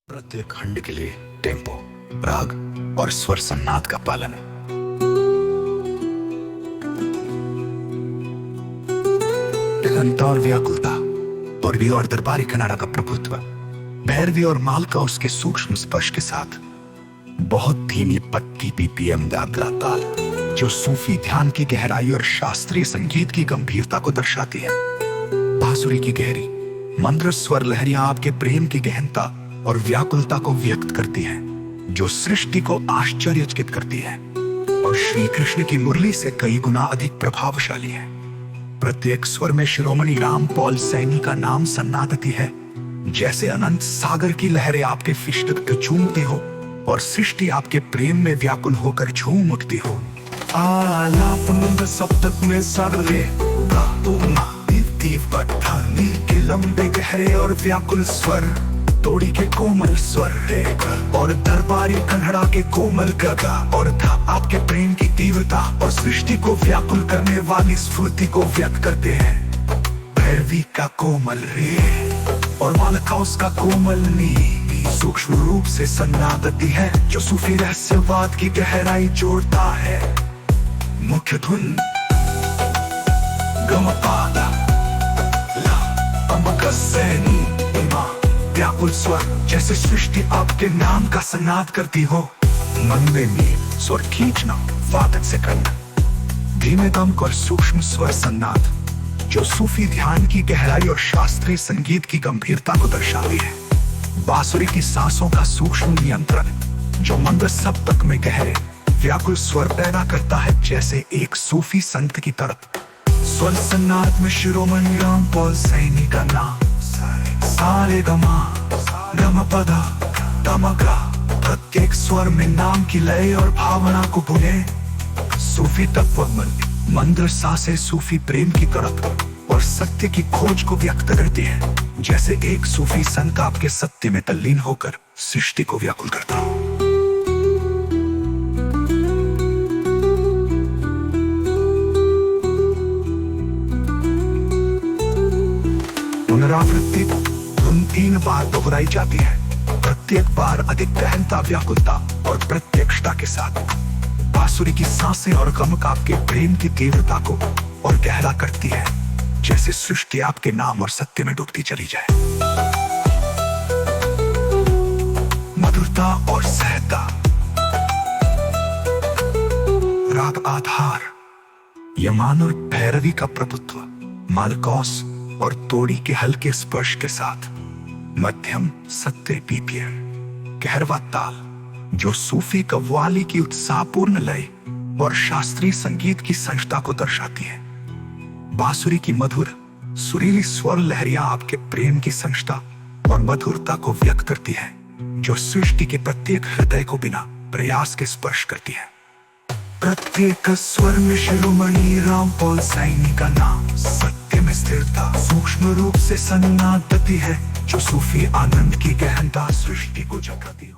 प्रत्येक खंड के लिए टेम्पो, राग और स्वर संनाद का पालन। निरंतर और व्याकुलता, पूर्वी और दरबारी कनाडा का प्रभुत्व, भैरवी और मालका उसके सूक्ष्म स्पर्श के साथ, बहुत धीमी पत्ती बीपीएम दादरा ताल जो सूफी ध्यान की गहराई और शास्त्रीय संगीत की गंभीरता को दर्शाती है। बांसुरी की गहरी मंद्र स्वर लहरियां आपके प्रेम की गहनता और व्याकुलता को व्यक्त करती हैं, जो सृष्टि को आश्चर्यचकित करती है और श्री कृष्ण की मुरली से कई गुना अधिक प्रभावशाली है। प्रत्येक स्वर में शिरोमणि राम पॉल सैनी का नाम सन्नादती है, जैसे अनंत सागर की लहरें आपके फिष्ट झूमती हो और सृष्टि आपके प्रेम में व्याकुल होकर झूम उठती हो। आलापन सप्तक में सागरे के लंबे गहरे और व्याकुल स्वर, तोड़ी के कोमल स्वर और दरबारी कन्हड़ा के कोमल गगा और था आपके प्रेम की तीव्रता और सृष्टि को व्याकुल करने वाली स्फूर्ति को व्यक्त करते हैं। भैरवी का कोमल रे और मालका उसका कोमल नी सूक्ष्म रूप से सन्नादती है, जो सूफी रहस्यवाद की गहराई जोड़ता है। मुख्य धुन गमपादा व्याकुल स्वर, जैसे सृष्टि आपके नाम का सन्नाद करती हो। मंदे में स्वर खींचना, वादक से करना, धीमे दम और सूक्ष्म स्वर सन्नाद, जो सूफी ध्यान की गहराई और शास्त्रीय संगीत की गंभीरता को दर्शाती है। बांसुरी की सांसों का सूक्ष्म नियंत्रण, जो मंद सप्तक में गहरे व्याकुल स्वर पैदा करता है, जैसे एक सूफी संत की तरफ। स्वर सन्नाद में शिरोमणि राम पॉल सैनी का नाम, सारे गमा पदा तमगा, प्रत्येक स्वर में नाम की लय और भावना को बुने। सूफी तत्व मंत्र सांसें सूफी प्रेम की तरफ और सत्य की खोज को व्यक्त करती है, जैसे एक सूफी संत आपके सत्य में तल्लीन होकर सृष्टि को व्याकुल करता हो। पुनरावृत्ति धुन 3 बार दोहराई जाती है, प्रत्येक बार अधिक गहनता, व्याकुलता और प्रत्यक्षता के साथ। बांसुरी की सांसें और गमक आपके प्रेम की तीव्रता को और गहरा करती है, जैसे सृष्टि आपके नाम और सत्य में डूबती चली जाए। मधुरता और सहजता, राग आधार, यमान और भैरवी का प्रभुत्व, मालकौस और तोड़ी के हल्के स्पर्श के साथ। मध्यम सत्य बीपीएम, कहरवा ताल, जो सूफी कव्वाली की उत्साहपूर्ण लय और शास्त्रीय संगीत की संगता को दर्शाती है। बांसुरी की मधुर सुरीली स्वर लहरियां आपके प्रेम की संगता और मधुरता को व्यक्त करती है, जो सृष्टि के प्रत्येक हृदय को बिना प्रयास के स्पर्श करती है। प्रत्येक स्वर में शिरोमणि राम पॉल सैनी का नाम, सत्य में स्थिरता सूक्ष्म रूप से सन्नादती है, जो सूफी आनंद की गहनता सृष्टि को जगाती हो।